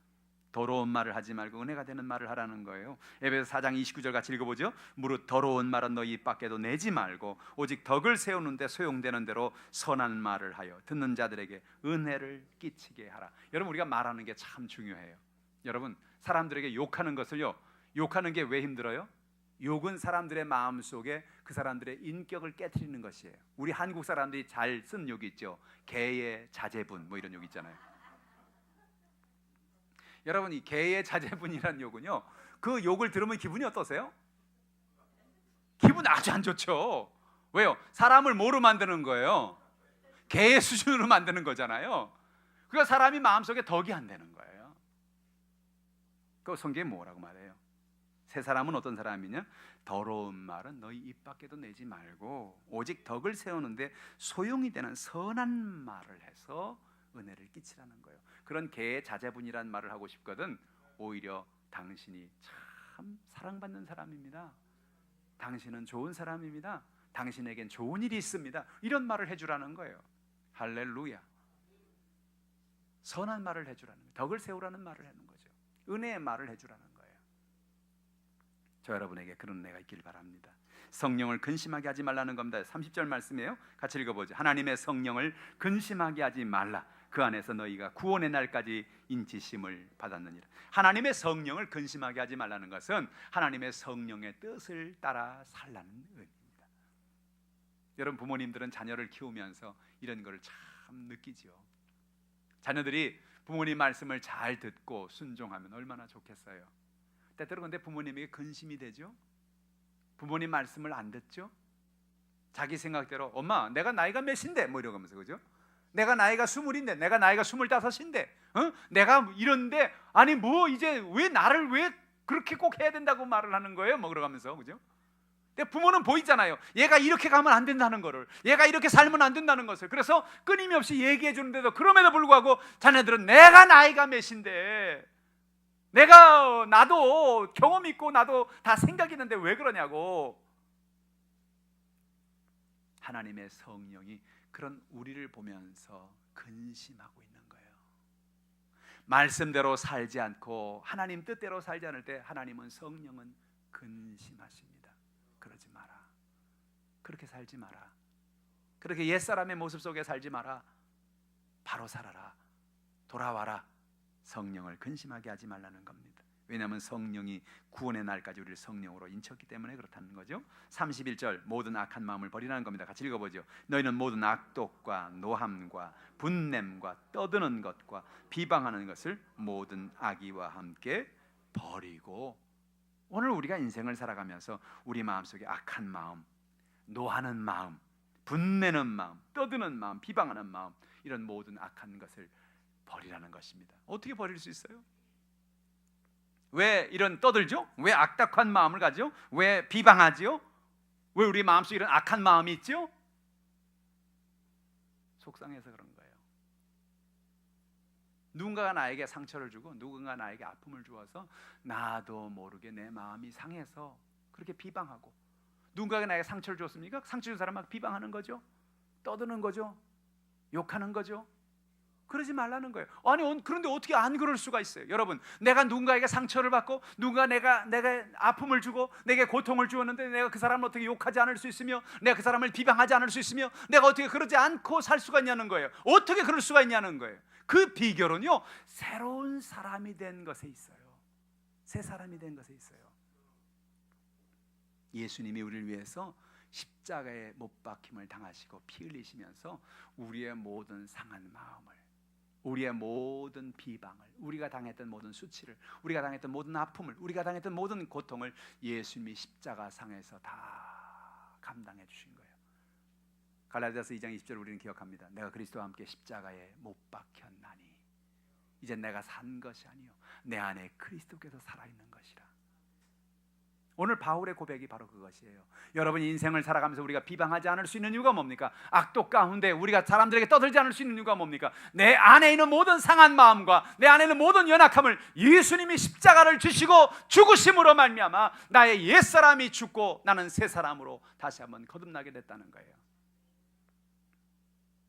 더러운 말을 하지 말고 은혜가 되는 말을 하라는 거예요. 에베소 4장 29절 같이 읽어보죠. 무릇 더러운 말은 너희 입 밖에도 내지 말고 오직 덕을 세우는데 소용되는 대로 선한 말을 하여 듣는 자들에게 은혜를 끼치게 하라. 여러분, 우리가 말하는 게 참 중요해요. 여러분, 사람들에게 욕하는 것을요, 욕하는 게 왜 힘들어요? 욕은 사람들의 마음속에 그 사람들의 인격을 깨트리는 것이에요. 우리 한국 사람들이 잘 쓴 욕이 있죠. 개의 자제분 뭐 이런 욕 있잖아요. 여러분, 이 개의 자제분이라는 욕은요, 그 욕을 들으면 기분이 어떠세요? 기분 아주 안 좋죠. 왜요? 사람을 뭐로 만드는 거예요? 개의 수준으로 만드는 거잖아요. 그러니까 사람이 마음속에 덕이 안 되는 거예요. 그 성경에 뭐라고 말해요? 새 사람은 어떤 사람이냐? 더러운 말은 너희 입 밖에도 내지 말고 오직 덕을 세우는데 소용이 되는 선한 말을 해서 은혜를 끼치라는 거예요. 그런 개의 자제분이라는 말을 하고 싶거든. 오히려 당신이 참 사랑받는 사람입니다. 당신은 좋은 사람입니다. 당신에겐 좋은 일이 있습니다. 이런 말을 해주라는 거예요. 할렐루야. 선한 말을 해주라는 거예요. 덕을 세우라는 말을 하는 거죠. 은혜의 말을 해주라는 거예요. 저 여러분에게 그런 은혜가 있길 바랍니다. 성령을 근심하게 하지 말라는 겁니다. 30절 말씀이에요. 같이 읽어보죠. 하나님의 성령을 근심하게 하지 말라. 그 안에서 너희가 구원의 날까지 인치심을 받았느니라. 하나님의 성령을 근심하게 하지 말라는 것은 하나님의 성령의 뜻을 따라 살라는 의미입니다. 여러분, 부모님들은 자녀를 키우면서 이런 거를 참 느끼죠. 자녀들이 부모님 말씀을 잘 듣고 순종하면 얼마나 좋겠어요. 때때로 근데 부모님에게 근심이 되죠. 부모님 말씀을 안 듣죠. 자기 생각대로 엄마 내가 나이가 몇인데 뭐 이러면서, 그죠? 내가 나이가 20인데 내가 나이가 25인데 내가 이런데 아니 뭐 이제 왜 나를 왜 그렇게 꼭 해야 된다고 말을 하는 거예요? 뭐 그러면서, 그죠? 근데 부모는 보이잖아요. 얘가 이렇게 가면 안 된다는 거를, 얘가 이렇게 살면 안 된다는 것을. 그래서 끊임없이 얘기해 주는데도 그럼에도 불구하고 자녀들은 내가 나이가 몇인데 나도 경험 있고 나도 다 생각 있는데 왜 그러냐고. 하나님의 성령이 그런 우리를 보면서 근심하고 있는 거예요. 말씀대로 살지 않고 하나님 뜻대로 살지 않을 때 하나님은, 성령은 근심하십니다. 그러지 마라. 그렇게 살지 마라. 그렇게 옛사람의 모습 속에 살지 마라. 바로 살아라. 돌아와라. 성령을 근심하게 하지 말라는 겁니다. 왜냐하면 성령이 구원의 날까지 우리를 성령으로 인쳤기 때문에 그렇다는 거죠. 31절 모든 악한 마음을 버리라는 겁니다. 같이 읽어보죠. 너희는 모든 악독과 노함과 분냄과 떠드는 것과 비방하는 것을 모든 악의와 함께 버리고. 오늘 우리가 인생을 살아가면서 우리 마음속에 악한 마음, 노하는 마음, 분내는 마음, 떠드는 마음, 비방하는 마음, 이런 모든 악한 것을 버리라는 것입니다. 어떻게 버릴 수 있어요? 왜 이런 떠들죠? 왜 악독한 마음을 가죠? 왜 비방하죠? 왜 우리 마음속에 이런 악한 마음이 있죠? 속상해서 그런 거예요. 누군가가 나에게 상처를 주고 누군가 나에게 아픔을 주어서 나도 모르게 내 마음이 상해서 그렇게 비방하고, 누군가가 나에게 상처를 줬습니까? 상처 준 사람 막 비방하는 거죠. 떠드는 거죠. 욕하는 거죠. 그러지 말라는 거예요. 아니 그런데 어떻게 안 그럴 수가 있어요? 여러분, 내가 누군가에게 상처를 받고 누군가 내가 아픔을 주고 내게 고통을 주었는데 내가 그 사람을 어떻게 욕하지 않을 수 있으며 내가 그 사람을 비방하지 않을 수 있으며 내가 어떻게 그러지 않고 살 수가 있냐는 거예요. 어떻게 그럴 수가 있냐는 거예요. 그 비결은요, 새로운 사람이 된 것에 있어요. 새 사람이 된 것에 있어요. 예수님이 우리를 위해서 십자가에 못 박힘을 당하시고 피 흘리시면서 우리의 모든 상한 마음을, 우리의 모든 비방을, 우리가 당했던 모든 수치를, 우리가 당했던 모든 아픔을, 우리가 당했던 모든 고통을 예수님이 십자가상에서 다 감당해 주신 거예요. 갈라디아서 2장 20절 우리는 기억합니다. 내가 그리스도와 함께 십자가에 못 박혔나니 이제 내가 산 것이 아니요 내 안에 그리스도께서 살아있는 것이라. 오늘 바울의 고백이 바로 그것이에요. 여러분이 인생을 살아가면서 우리가 비방하지 않을 수 있는 이유가 뭡니까? 악독 가운데 우리가 사람들에게 떠들지 않을 수 있는 이유가 뭡니까? 내 안에 있는 모든 상한 마음과 내 안에 있는 모든 연약함을 예수님이 십자가를 지시고 죽으심으로 말미암아 나의 옛사람이 죽고 나는 새 사람으로 다시 한번 거듭나게 됐다는 거예요.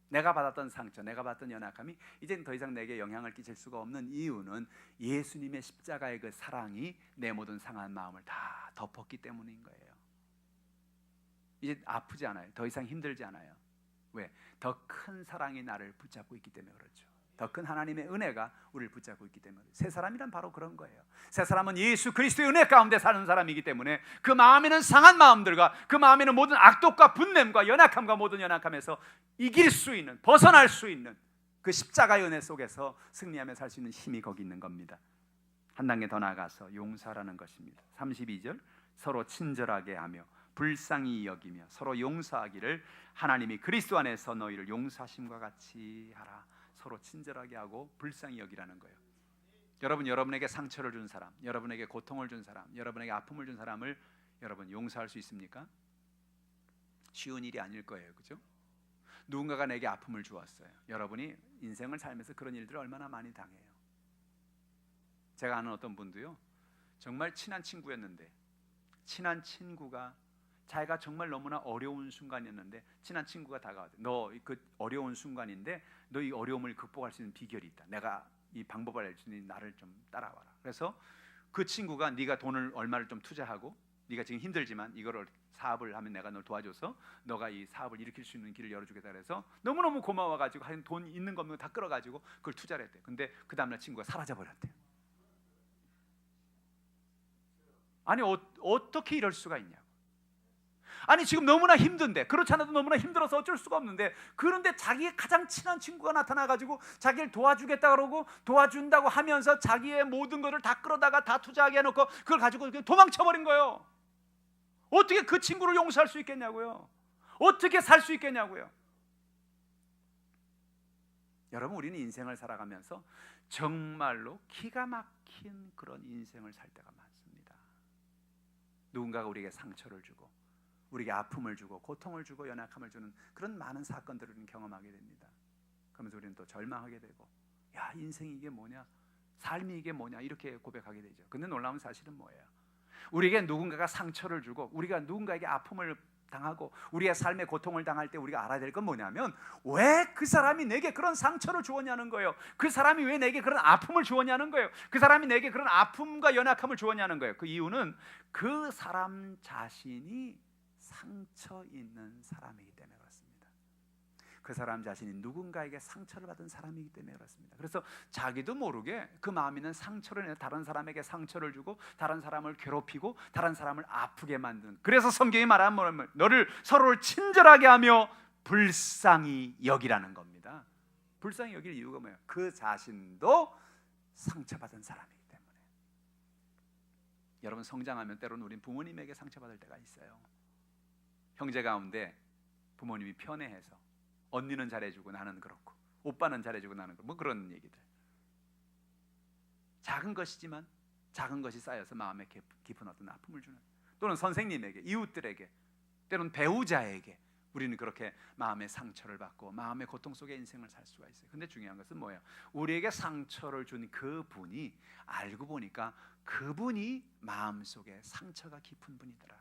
내가 받았던 상처, 내가 받았던 연약함이 이젠 더 이상 내게 영향을 끼칠 수가 없는 이유는 예수님의 십자가의 그 사랑이 내 모든 상한 마음을 다 덮었기 때문인 거예요. 이제 아프지 않아요. 더 이상 힘들지 않아요. 왜? 더 큰 사랑이 나를 붙잡고 있기 때문에 그렇죠. 더 큰 하나님의 은혜가 우리를 붙잡고 있기 때문에. 새 사람이란 바로 그런 거예요. 새 사람은 예수 그리스도의 은혜 가운데 사는 사람이기 때문에 그 마음에는 상한 마음들과 그 마음에는 모든 악독과 분냄과 연약함과 모든 연약함에서 이길 수 있는, 벗어날 수 있는 그 십자가의 은혜 속에서 승리하며 살 수 있는 힘이 거기 있는 겁니다. 한 단계 더 나아가서 용서라는 것입니다. 32절 서로 친절하게 하며 불쌍히 여기며 서로 용서하기를 하나님이 그리스도 안에서 너희를 용서하심과 같이 하라. 서로 친절하게 하고 불쌍히 여기라는 거예요. 여러분, 여러분에게 상처를 준 사람, 여러분에게 고통을 준 사람, 여러분에게 아픔을 준 사람을 여러분 용서할 수 있습니까? 쉬운 일이 아닐 거예요. 그죠? 누군가가 내게 아픔을 주었어요. 여러분이 인생을 살면서 그런 일들을 얼마나 많이 당해요. 제가 아는 어떤 분도요, 정말 친한 친구였는데 친한 친구가 자기가 정말 너무나 어려운 순간이었는데 친한 친구가 다가와서 너 그 어려운 순간인데 너 이 어려움을 극복할 수 있는 비결이 있다. 내가 이 방법을 알려주니 나를 좀 따라와라. 그래서 그 친구가 네가 돈을 얼마를 좀 투자하고 네가 지금 힘들지만 이거를 사업을 하면 내가 널 도와줘서 너가 이 사업을 일으킬 수 있는 길을 열어주겠다 그래서 너무너무 고마워가지고 한 돈 있는 거 없는 거 다 끌어가지고 그걸 투자를 했대. 근데 그 다음날 친구가 사라져버렸대. 아니 어떻게 이럴 수가 있냐고. 아니 지금 너무나 힘든데, 그렇지 않아도 너무나 힘들어서 어쩔 수가 없는데, 그런데 자기의 가장 친한 친구가 나타나가지고 자기를 도와주겠다 그러고 도와준다고 하면서 자기의 모든 것을 다 끌어다가 다 투자하게 해놓고 그걸 가지고 그냥 도망쳐버린 거예요. 어떻게 그 친구를 용서할 수 있겠냐고요. 어떻게 살 수 있겠냐고요. 여러분, 우리는 인생을 살아가면서 정말로 기가 막힌 그런 인생을 살 때가 많습니다. 누군가가 우리에게 상처를 주고 우리에게 아픔을 주고 고통을 주고 연약함을 주는 그런 많은 사건들을 경험하게 됩니다. 그러면서 우리는 또 절망하게 되고, 야, 인생이 이게 뭐냐, 삶이 이게 뭐냐, 이렇게 고백하게 되죠. 근데 놀라운 사실은 뭐예요? 우리에게 누군가가 상처를 주고 우리가 누군가에게 아픔을 당하고 우리의 삶의 고통을 당할 때 우리가 알아야 될 건 뭐냐면, 왜 그 사람이 내게 그런 상처를 주었냐는 거예요. 그 사람이 왜 내게 그런 아픔을 주었냐는 거예요. 그 사람이 내게 그런 아픔과 연약함을 주었냐는 거예요. 그 이유는 그 사람 자신이 상처 있는 사람이기 때문에 그렇습니다. 그 사람 자신이 누군가에게 상처를 받은 사람이기 때문에 그렇습니다. 그래서 자기도 모르게 그 마음에 있는 상처를 내서 다른 사람에게 상처를 주고 다른 사람을 괴롭히고 다른 사람을 아프게 만드는, 그래서 성경이 말하는 뭐냐면 너를 서로를 친절하게 하며 불쌍히 여기라는 겁니다. 불쌍히 여길 이유가 뭐예요? 그 자신도 상처받은 사람이기 때문에. 여러분, 성장하면 때로는 우린 부모님에게 상처받을 때가 있어요. 형제 가운데 부모님이 편애해서 언니는 잘해주고 나는 그렇고, 오빠는 잘해주고 나는 그렇고, 뭐 그런 얘기들. 작은 것이지만 작은 것이 쌓여서 마음에 깊은 어떤 아픔을 주는, 또는 선생님에게, 이웃들에게, 때로는 배우자에게 우리는 그렇게 마음의 상처를 받고 마음의 고통 속에 인생을 살 수가 있어요. 근데 중요한 것은 뭐예요? 우리에게 상처를 준 그분이 알고 보니까 그분이 마음속에 상처가 깊은 분이더라.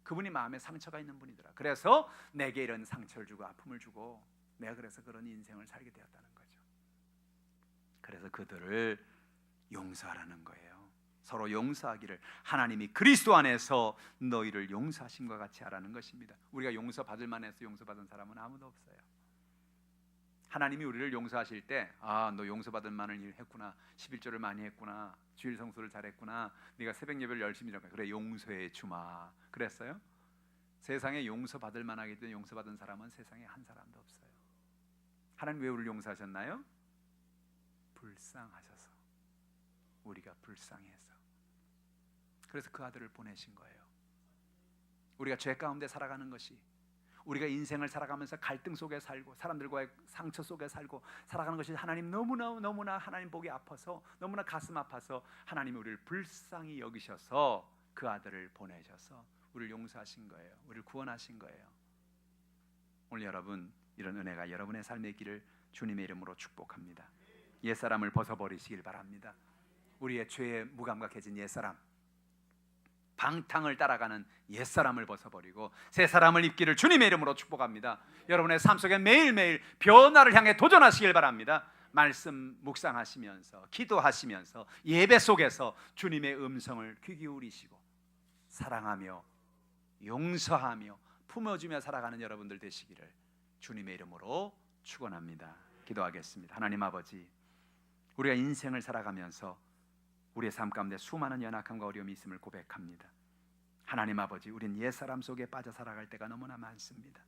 그분이 마음에 상처가 있는 분이더라. 그래서 내게 이런 상처를 주고 아픔을 주고 내가 그래서 그런 인생을 살게 되었다는 거죠. 그래서 그들을 용서하라는 거예요. 서로 용서하기를 하나님이 그리스도 안에서 너희를 용서하심과 같이 하라는 것입니다. 우리가 용서받을 만해서 용서받은 사람은 아무도 없어요. 하나님이 우리를 용서하실 때, 아, 너 용서받을 만한 일 했구나, 11조를 많이 했구나, 주일 성수를 잘했구나, 네가 새벽 예배를 열심히 했구나, 그래 용서해 주마, 그랬어요? 세상에 용서받을 만하기 때문에 용서받은 사람은 세상에 한 사람도 없어요. 하나님 왜 우리를 용서하셨나요? 불쌍하셔서, 우리가 불쌍해서. 그래서 그 아들을 보내신 거예요. 우리가 죄 가운데 살아가는 것이, 우리가 인생을 살아가면서 갈등 속에 살고 사람들과의 상처 속에 살고 살아가는 것이 하나님 너무나 하나님 보기 아파서, 너무나 가슴 아파서 하나님이 우리를 불쌍히 여기셔서 그 아들을 보내셔서 우리를 용서하신 거예요. 우리를 구원하신 거예요. 오늘 여러분, 이런 은혜가 여러분의 삶에 있기를 주님의 이름으로 축복합니다. 옛사람을 벗어버리시길 바랍니다. 우리의 죄에 무감각해진 옛사람, 방탕을 따라가는 옛사람을 벗어버리고 새 사람을 입기를 주님의 이름으로 축복합니다. 여러분의 삶 속에 매일매일 변화를 향해 도전하시길 바랍니다. 말씀 묵상하시면서, 기도하시면서, 예배 속에서 주님의 음성을 귀 기울이시고 사랑하며 용서하며 품어주며 살아가는 여러분들 되시기를 주님의 이름으로 축원합니다. 기도하겠습니다. 하나님 아버지, 우리가 인생을 살아가면서 우리의 삶 가운데 수많은 연약함과 어려움이 있음을 고백합니다. 하나님 아버지, 우린 옛사람 속에 빠져 살아갈 때가 너무나 많습니다.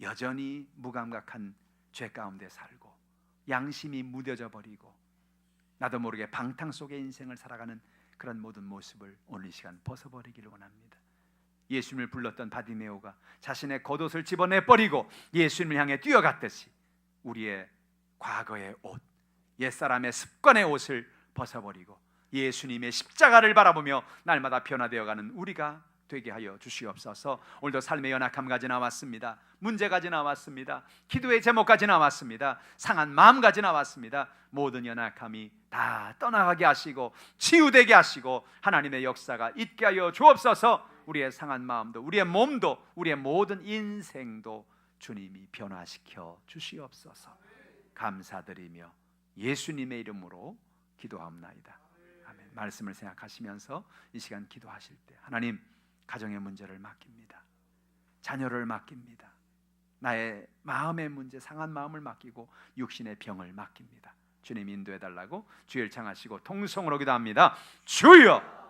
여전히 무감각한 죄 가운데 살고 양심이 무뎌져 버리고 나도 모르게 방탕 속에 인생을 살아가는 그런 모든 모습을 오늘 이 시간 벗어버리기를 원합니다. 예수님을 불렀던 바디메오가 자신의 겉옷을 집어내버리고 예수님을 향해 뛰어갔듯이 우리의 과거의 옷, 옛사람의 습관의 옷을 벗어버리고 예수님의 십자가를 바라보며 날마다 변화되어가는 우리가 되게 하여 주시옵소서. 오늘도 삶의 연약함까지 나왔습니다. 문제까지 나왔습니다. 기도의 제목까지 나왔습니다. 상한 마음까지 나왔습니다. 모든 연약함이 다 떠나가게 하시고 치유되게 하시고 하나님의 역사가 있게 하여 주옵소서. 우리의 상한 마음도, 우리의 몸도, 우리의 모든 인생도 주님이 변화시켜 주시옵소서. 감사드리며 예수님의 이름으로 기도하옵나이다. 아멘. 말씀을 생각하시면서 이 시간 기도하실 때, 하나님, 가정의 문제를 맡깁니다. 자녀를 맡깁니다. 나의 마음의 문제, 상한 마음을 맡기고 육신의 병을 맡깁니다. 주님 인도해 달라고 주의를 청하시고 통성으로 기도합니다. 주여!